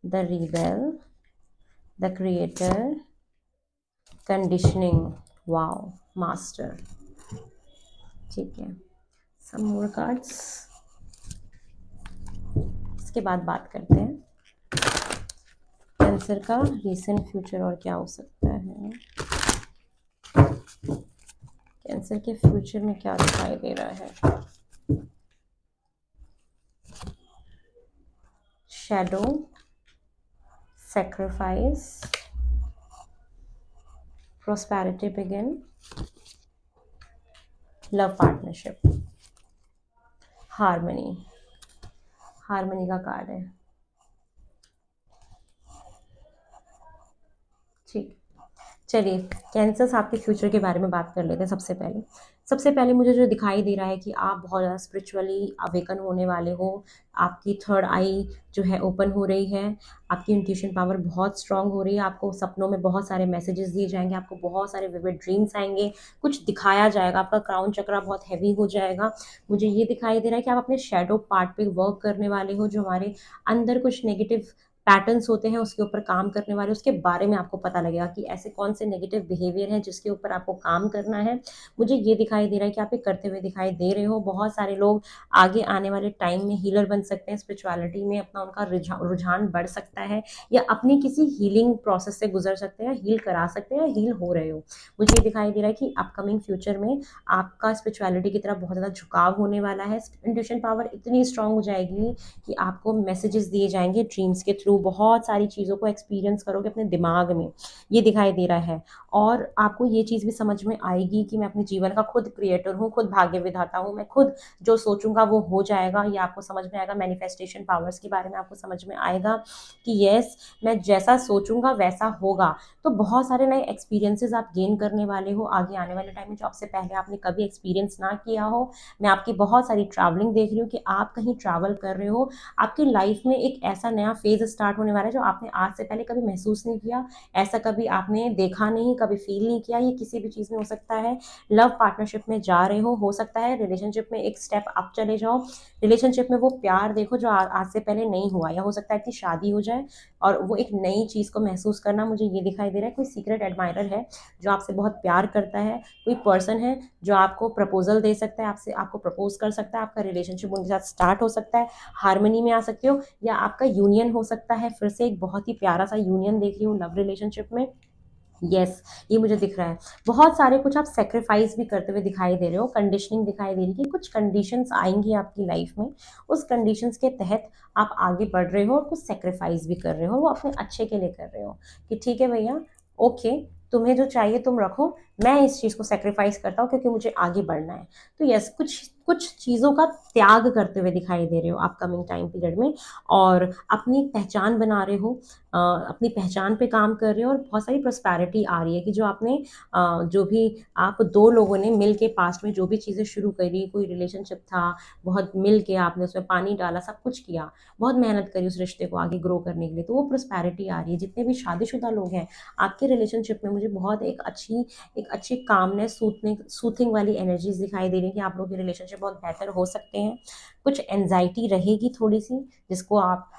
the rebel, the creator, conditioning, wow, master. ठीक है, सम मोर कार्ड्स, इसके बाद बात करते हैं कैंसर का रीसेंट फ्यूचर और क्या हो सकता है। कैंसर के फ्यूचर में क्या दिखाई दे रहा है। Shadow, sacrifice, prosperity begin, love partnership, harmony, harmony का कार्ड है। ठीक, चलिए कैंसर्स आपके फ्यूचर के बारे में बात कर लेते हैं। सबसे पहले मुझे जो दिखाई दे रहा है कि आप बहुत ज़्यादा स्पिरिचुअली अवेकन होने वाले हो। आपकी थर्ड आई जो है ओपन हो रही है, आपकी इंट्यूशन पावर बहुत स्ट्रांग हो रही है। आपको सपनों में बहुत सारे मैसेजेस दिए जाएंगे, आपको बहुत सारे विविड ड्रीम्स आएंगे, कुछ दिखाया जाएगा, आपका क्राउन चक्रा बहुत हैवी हो जाएगा। मुझे ये दिखाई दे रहा है कि आप अपने शेडो पार्ट पे वर्क करने वाले हो, जो हमारे अंदर कुछ नेगेटिव पैटर्न्स होते हैं उसके ऊपर काम करने वाले, उसके बारे में आपको पता लगेगा कि ऐसे कौन से नेगेटिव बिहेवियर हैं जिसके ऊपर आपको काम करना है। मुझे ये दिखाई दे रहा है कि आप ये करते हुए दिखाई दे रहे हो। बहुत सारे लोग आगे आने वाले टाइम में हीलर बन सकते हैं, स्पिरिचुअलिटी में अपना उनका रुझान बढ़ सकता है, या अपनी किसी हीलिंग प्रोसेस से गुजर सकते हैं, हील करा सकते हैं, हील हो रहे हो। मुझे ये दिखाई दे रहा है कि अपकमिंग फ्यूचर में आपका स्पिरिचुअलिटी की तरफ बहुत ज़्यादा झुकाव होने वाला है। इंट्यूशन पावर इतनी स्ट्रांग हो जाएगी कि आपको मैसेजेस दिए जाएंगे ड्रीम्स के थ्रू, बहुत सारी चीज़ों को एक्सपीरियंस करोगे अपने दिमाग में, ये दिखाई दे रहा है। और आपको ये चीज़ भी समझ में आएगी कि मैं अपने जीवन का खुद क्रिएटर हूँ, खुद भाग्य विधाता हूँ, मैं खुद जो सोचूंगा वो हो जाएगा। ये आपको समझ में आएगा। मैनिफेस्टेशन पावर्स के बारे में आपको समझ में आएगा कि यस, मैं जैसा सोचूंगा वैसा होगा। तो बहुत सारे नए एक्सपीरियंसेस आप गेन करने वाले हो आगे आने वाले टाइम में, जो आपसे पहले आपने कभी एक्सपीरियंस ना किया हो। मैं आपकी बहुत सारी ट्रैवलिंग देख रही हूँ कि आप कहीं ट्रैवल कर रहे हो। आपकी लाइफ में एक ऐसा नया फेज स्टार्ट होने वाला है जो आपने आज से पहले कभी महसूस नहीं किया, ऐसा कभी आपने देखा नहीं, कभी फील नहीं किया। ये किसी भी चीज़ में हो सकता है। लव पार्टनरशिप में जा रहे हो सकता है रिलेशनशिप में एक स्टेप अप चले जाओ, रिलेशनशिप में वो प्यार देखो जो आज से पहले नहीं हुआ, या हो सकता है कि शादी हो जाए और वो एक नई चीज़ को महसूस करना। मुझे ये दिखाई दे रहा है कोई सीक्रेट एडमायरर है जो आपसे बहुत प्यार करता है, कोई पर्सन है जो आपको प्रपोजल दे सकता है, आपसे आपको प्रपोज कर सकता है, आपका रिलेशनशिप उनके साथ स्टार्ट हो सकता है, हार्मनी में आ सकते हो, या आपका यूनियन हो सकता है। फिर से एक बहुत ही प्यारा सा यूनियन देख रही हूँ लव रिलेशनशिप में। यस, ये मुझे दिख रहा है। बहुत सारे कुछ आप सेक्रीफाइस भी करते हुए दिखाई दे रहे हो, कंडीशनिंग दिखाई दे रही है कि कुछ कंडीशंस आएंगी आपकी लाइफ में, उस कंडीशंस के तहत आप आगे बढ़ रहे हो और कुछ सेक्रीफाइस भी कर रहे हो, वो अपने अच्छे के लिए कर रहे हो कि ठीक है भैया, ओके, तुम्हें जो चाहिए तुम रखो, मैं इस चीज़ को सेक्रीफाइस करता हूँ क्योंकि मुझे आगे बढ़ना है। तो यस, कुछ कुछ चीज़ों का त्याग करते हुए दिखाई दे रहे हो अपकमिंग टाइम पीरियड में, और अपनी पहचान बना रहे हो, अपनी पहचान पे काम कर रहे हो, और बहुत सारी प्रॉस्पेरिटी आ रही है कि जो आपने जो भी आप दो लोगों ने मिल के पास्ट में जो भी चीज़ें शुरू करी, कोई रिलेशनशिप था, बहुत मिल के आपने उसमें पानी डाला, सब कुछ किया, बहुत मेहनत करी उस रिश्ते को आगे ग्रो करने के लिए, तो वो प्रॉस्पेरिटी आ रही है। जितने भी शादीशुदा लोग हैं आपके रिलेशनशिप में, मुझे बहुत एक अच्छी कामनेस, सूथिंग वाली एनर्जीज दिखाई दे रही है कि आप लोगों के रिलेशनशिप बहुत बेहतर हो सकते हैं। कुछ एनजाइटी रहेगी थोड़ी सी जिसको आप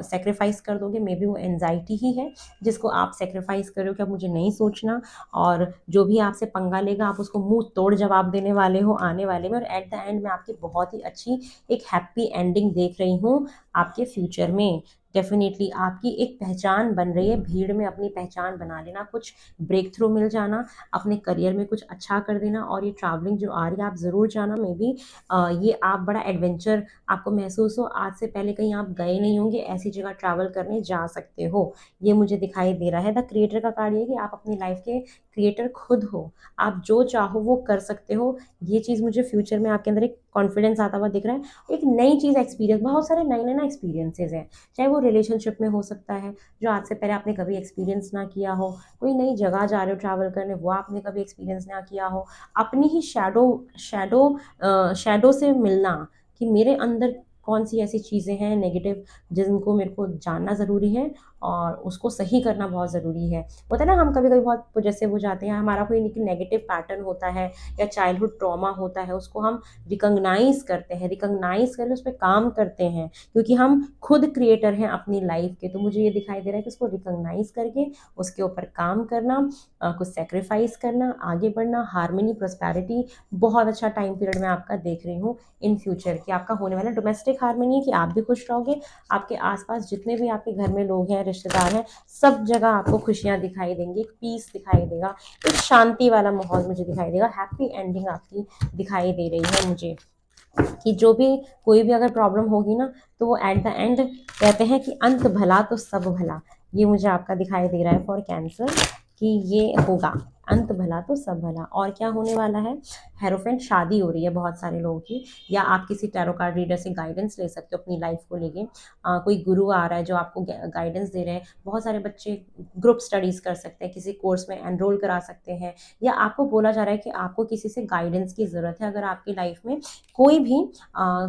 सेक्रीफाइस कर दोगे, मे बी वो एनजाइटी ही है जिसको आप सेक्रीफाइस कर रहे हो कि अब मुझे नहीं सोचना, और जो भी आपसे पंगा लेगा आप उसको मुंह तोड़ जवाब देने वाले हो आने वाले में। और एट द एंड मैं आपकी बहुत ही अच्छी एक हैप्पी एंडिंग देख रही हूँ आपके फ्यूचर में। डेफिनेटली आपकी एक पहचान बन रही है, भीड़ में अपनी पहचान बना लेना, कुछ ब्रेक थ्रू मिल जाना, अपने करियर में कुछ अच्छा कर देना। और ये ट्रैवलिंग जो आ रही है आप ज़रूर जाना, मे बी ये आप बड़ा एडवेंचर आपको महसूस हो, आज से पहले कहीं आप गए नहीं होंगे, ऐसी जगह ट्रैवल करने जा सकते हो, ये मुझे दिखाई दे रहा है। द क्रिएटर का कार्ड ये कि आप अपनी लाइफ के क्रिएटर खुद हो, आप जो चाहो वो कर सकते हो। ये चीज़ मुझे फ्यूचर में आपके अंदर एक कॉन्फिडेंस आता हुआ दिख रहा है, एक नई चीज़ एक्सपीरियंस, बहुत सारे नए नए ना एक्सपीरियंसेस हैं, चाहे वो रिलेशनशिप में हो सकता है जो आज से पहले आपने कभी एक्सपीरियंस ना किया हो, कोई नई जगह जा रहे हो ट्रैवल करने, वो आपने कभी एक्सपीरियंस ना किया हो, अपनी ही शैडो शैडो से मिलना कि मेरे अंदर कौन सी ऐसी चीज़ें हैं नेगेटिव जिनको मेरे को जानना ज़रूरी है, और उसको सही करना बहुत ज़रूरी है। होता है ना, हम कभी कभी बहुत पॉजेसिव हो जाते हैं, हमारा कोई नेगेटिव पैटर्न होता है या चाइल्डहुड ट्रॉमा होता है, उसको हम रिकॉग्नाइज करते हैं, रिकॉग्नाइज करके उस पर काम करते हैं, क्योंकि हम खुद क्रिएटर हैं अपनी लाइफ के। तो मुझे ये दिखाई दे रहा है कि उसको रिकॉग्नाइज करके उसके ऊपर काम करना, कुछ सेक्रीफाइस करना, आगे बढ़ना, हार्मनी, प्रोस्पैरिटी, बहुत अच्छा टाइम पीरियड मैं आपका देख रही हूँ इन फ्यूचर कि आपका होने वाला डोमेस्टिक हार्मनी है, कि आप भी खुश रहोगे, आपके आसपास जितने भी आपके घर में लोग हैं, रिश्तेदार हैं, सब जगह आपको खुशियाँ दिखाई देंगी, एक पीस दिखाई देगा, एक शांति वाला माहौल मुझे दिखाई देगा, हैप्पी एंडिंग आपकी दिखाई दे रही है मुझे, कि जो भी कोई भी अगर प्रॉब्लम होगी ना, तो वो एट द एंड कहते हैं कि अंत भला तो सब भला, ये मुझे आपका दिखाई दे रहा है फॉर कैंसर, कि ये होगा, अंत भला तो सब भला। और क्या होने वाला है, हेरोफेंट, शादी हो रही है बहुत सारे लोगों की, या आप किसी टैरो कार्ड रीडर से गाइडेंस ले सकते हो अपनी लाइफ को लेके, कोई गुरु आ रहा है जो आपको गाइडेंस दे रहे हैं, बहुत सारे बच्चे ग्रुप स्टडीज़ कर सकते हैं, किसी कोर्स में एनरोल करा सकते हैं, या आपको बोला जा रहा है कि आपको किसी से गाइडेंस की ज़रूरत है, अगर आपकी लाइफ में कोई भी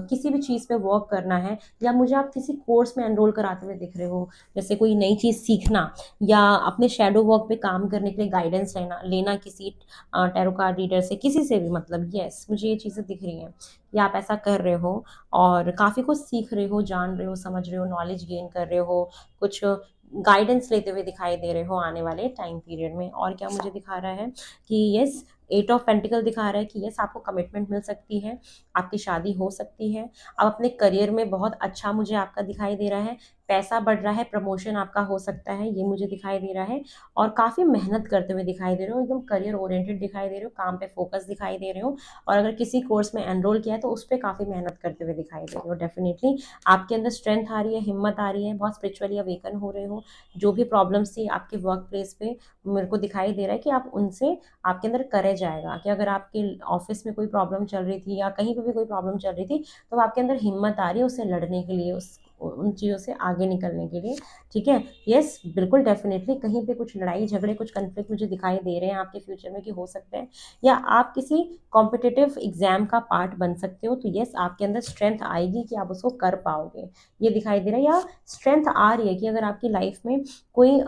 किसी भी चीज़ पे वर्क करना है, या मुझे आप किसी कोर्स में एनरोल कराते हुए दिख रहे हो, जैसे कोई नई चीज़ सीखना, या अपने शेडो वर्क पे काम करने के लिए गाइडेंस लेना लेना किसी टैरो कार्ड रीडर से, किसी से भी, मतलब यस मुझे ये चीज़ें दिख रही हैं कि आप ऐसा कर रहे हो और काफ़ी कुछ सीख रहे हो, जान रहे हो, समझ रहे हो, नॉलेज गेन कर रहे हो, कुछ गाइडेंस लेते हुए दिखाई दे रहे हो आने वाले टाइम पीरियड में। और क्या मुझे दिखा रहा है कि यस, एट ऑफ पेंटिकल दिखा रहा है कि यस, आपको कमिटमेंट मिल सकती है, आपकी शादी हो सकती है, अब अपने करियर में बहुत अच्छा मुझे आपका दिखाई दे रहा है, पैसा बढ़ रहा है, प्रमोशन आपका हो सकता है, ये मुझे दिखाई दे रहा है, और काफ़ी मेहनत करते हुए दिखाई दे रहे हो, एकदम करियर ओरिएंटेड दिखाई दे रहे हो, काम पे फोकस दिखाई दे रहे हो, और अगर किसी कोर्स में एनरोल किया है तो उस पर काफ़ी मेहनत करते हुए दिखाई दे रहे हो। डेफिनेटली आपके अंदर स्ट्रेंथ आ रही है, हिम्मत आ रही है, बहुत स्पिरिचुअली अवेकन हो रहे हो, जो भी प्रॉब्लम्स थी आपके वर्क प्लेस पे, मेरे को दिखाई दे रहा है कि आप उनसे, आपके अंदर करेज आएगा, कि अगर आपके ऑफिस में कोई प्रॉब्लम चल रही थी या कहीं पे भी कोई प्रॉब्लम चल रही थी, तो आपके अंदर हिम्मत आ रही है उससे लड़ने के लिए, उस उन चीज़ों से आगे निकलने के लिए। ठीक है, यस बिल्कुल, डेफिनेटली कहीं पे कुछ लड़ाई झगड़े, कुछ कन्फ्लिक्ट मुझे दिखाई दे रहे हैं आपके फ्यूचर में कि हो सकते हैं, या आप किसी कॉम्पिटिटिव एग्जाम का पार्ट बन सकते हो, तो यस आपके अंदर स्ट्रेंथ आएगी कि आप उसको कर पाओगे, ये दिखाई दे रहा है, या स्ट्रेंथ आ रही है कि अगर आपकी लाइफ में कोई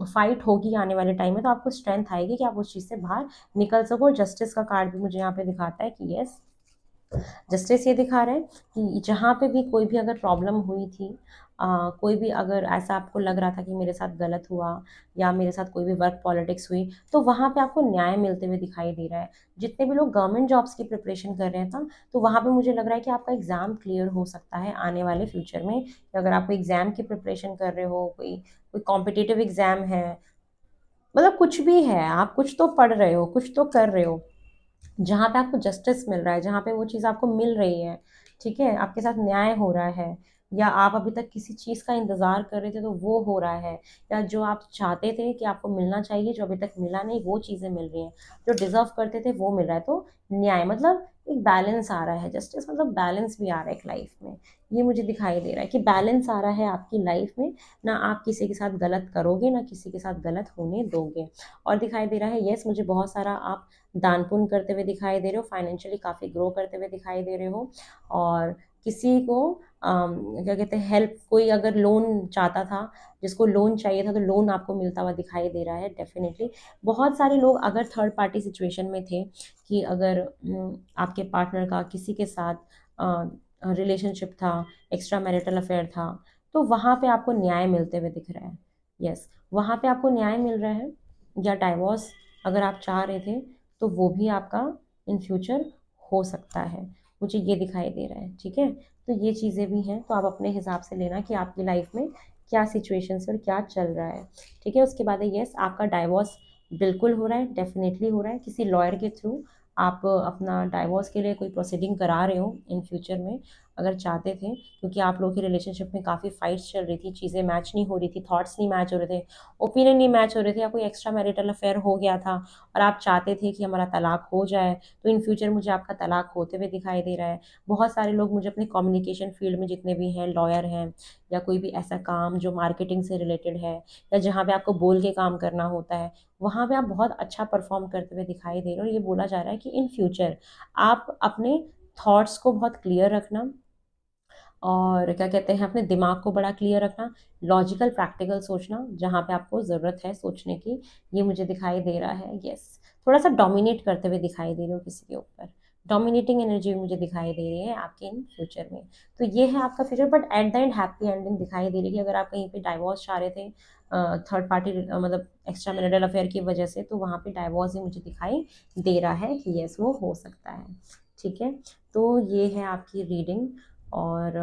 फाइट होगी आने वाले टाइम में, तो आपको स्ट्रेंथ आएगी कि आप उस चीज़ से बाहर निकल सको। जस्टिस का कार्ड भी मुझे यहाँ पे दिखाता है कि यस, जस्टिस ये दिखा रहा है कि जहाँ पे भी कोई भी अगर प्रॉब्लम हुई थी, कोई भी अगर ऐसा आपको लग रहा था कि मेरे साथ गलत हुआ, या मेरे साथ कोई भी वर्क पॉलिटिक्स हुई, तो वहाँ पे आपको न्याय मिलते हुए दिखाई दे रहा है। जितने भी लोग गवर्नमेंट जॉब्स की प्रिपरेशन कर रहे हैं ना, तो वहाँ पे मुझे लग रहा है कि आपका एग्ज़ाम क्लियर हो सकता है आने वाले फ्यूचर में, कि अगर आप एग्ज़ाम की प्रिपरेशन कर रहे हो, कोई कोई कॉम्पिटिटिव एग्ज़ाम है, मतलब कुछ भी है, आप कुछ तो पढ़ रहे हो, कुछ तो कर रहे हो, जहाँ पे आपको जस्टिस मिल रहा है, जहाँ पे वो चीज़ आपको मिल रही है, ठीक है, आपके साथ न्याय हो रहा है, या आप अभी तक किसी चीज़ का इंतज़ार कर रहे थे तो वो हो रहा है, या जो आप चाहते थे कि आपको मिलना चाहिए जो अभी तक मिला नहीं, वो चीज़ें मिल रही हैं, जो डिज़र्व करते थे वो मिल रहा है, तो न्याय मतलब एक बैलेंस आ रहा है, जस्टिस मतलब बैलेंस भी आ रहा है एक लाइफ में, ये मुझे दिखाई दे रहा है कि बैलेंस आ रहा है आपकी लाइफ में, ना आप किसी के साथ गलत करोगे, ना किसी के साथ गलत होने दोगे। और दिखाई दे रहा है यस, मुझे बहुत सारा आप दान पुण्य करते हुए दिखाई दे रहे हो, फाइनेंशियली काफ़ी ग्रो करते हुए दिखाई दे रहे हो, और किसी को क्या कहते हैं, हेल्प, कोई अगर लोन चाहता था, जिसको लोन चाहिए था, तो लोन आपको मिलता हुआ दिखाई दे रहा है डेफिनेटली। बहुत सारे लोग अगर थर्ड पार्टी सिचुएशन में थे, कि अगर आपके पार्टनर का किसी के साथ रिलेशनशिप था, एक्स्ट्रा मैरिटल अफेयर था, तो वहाँ पे आपको न्याय मिलते हुए दिख रहा है। यस, वहाँ पे आपको न्याय मिल रहा है, या डाइवोर्स अगर आप चाह रहे थे, तो वो भी आपका इन फ्यूचर हो सकता है, मुझे ये दिखाई दे रहा है। ठीक है, तो ये चीज़ें भी हैं, तो आप अपने हिसाब से लेना कि आपकी लाइफ में क्या सिचुएशंस और क्या चल रहा है। ठीक है, उसके बाद है यस, आपका डाइवोर्स बिल्कुल हो रहा है, डेफिनेटली हो रहा है, किसी लॉयर के थ्रू आप अपना डाइवोर्स के लिए कोई प्रोसीडिंग करा रहे हो इन फ्यूचर में, अगर चाहते थे, क्योंकि आप लोगों की रिलेशनशिप में काफ़ी फाइट्स चल रही थी, चीज़ें मैच नहीं हो रही थी, थॉट्स नहीं मैच हो रहे थे, ओपिनियन नहीं मैच हो रहे थे, या कोई एक्स्ट्रा मैरिटल अफेयर हो गया था, और आप चाहते थे कि हमारा तलाक हो जाए, तो इन फ्यूचर मुझे आपका तलाक होते हुए दिखाई दे रहा है। बहुत सारे लोग मुझे अपने कम्युनिकेशन फील्ड में जितने भी हैं, लॉयर हैं, या कोई भी ऐसा काम जो मार्केटिंग से रिलेटेड है, या जहाँ पे आपको बोल के काम करना होता है, वहाँ पे आप बहुत अच्छा परफॉर्म करते हुए दिखाई दे रहे हो, और ये बोला जा रहा है कि इन फ्यूचर आप अपने थॉट्स को बहुत क्लियर रखना, और क्या कहते हैं, अपने दिमाग को बड़ा क्लियर रखना, लॉजिकल प्रैक्टिकल सोचना जहाँ पे आपको ज़रूरत है सोचने की, ये मुझे दिखाई दे रहा है। यस, थोड़ा सा डोमिनेट करते हुए दिखाई दे रहे हो किसी के ऊपर, डोमिनेटिंग एनर्जी मुझे दिखाई दे रही है आपके इन फ्यूचर में। तो ये है आपका future, but at the end happy ending दिखाई दे रही है कि अगर आप कहीं पे डाइवोर्स चाह रहे थे थर्ड पार्टी मतलब एक्स्ट्रा मैरिटल अफेयर की वजह से, तो वहाँ पे डाइवोर्स ही मुझे दिखाई दे रहा है कि यस वो हो सकता है। ठीक है, तो ये है आपकी रीडिंग। और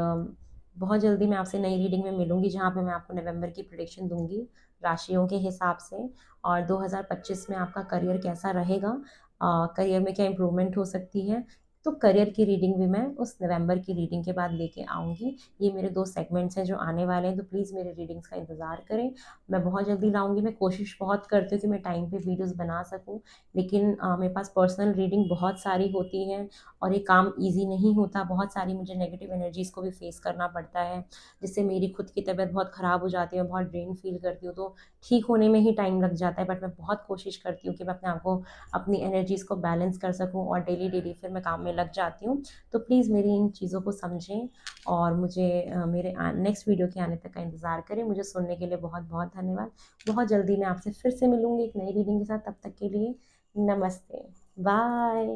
बहुत जल्दी मैं आपसे नई रीडिंग में मिलूंगी जहाँ पे मैं आपको नवंबर की प्रिडिक्शन दूंगी राशियों के हिसाब से, और 2025 में आपका करियर कैसा रहेगा, करियर में क्या इम्प्रूवमेंट हो सकती है। तो करियर की रीडिंग भी मैं उस नवंबर की रीडिंग के बाद लेके आऊँगी। ये मेरे 2 सेगमेंट्स हैं जो आने वाले हैं, तो प्लीज़ मेरे रीडिंग्स का इंतज़ार करें। मैं बहुत जल्दी लाऊँगी, मैं कोशिश बहुत करती हूँ कि मैं टाइम पे वीडियोज़ बना सकूँ, लेकिन मेरे पास पर्सनल रीडिंग बहुत सारी होती हैं और ये काम ईज़ी नहीं होता। बहुत सारी मुझे नेगेटिव एनर्जीज़ को भी फेस करना पड़ता है, जिससे मेरी खुद की तबीयत बहुत ख़राब हो जाती है, मैं बहुत ड्रेन फ़ील करती हूँ, तो ठीक होने में ही टाइम लग जाता है। बट मैं बहुत कोशिश करती हूँ कि मैं अपने आप को, अपनी एनर्जीज़ को बैलेंस कर सकूँ, और डेली फिर मैं काम में लग जाती हूँ। तो प्लीज़ मेरी इन चीज़ों को समझें और मुझे मेरे नेक्स्ट वीडियो के आने तक का इंतज़ार करें। मुझे सुनने के लिए बहुत बहुत धन्यवाद। बहुत जल्दी मैं आपसे फिर से मिलूँगी एक नई रीडिंग के साथ। तब तक के लिए नमस्ते, बाय।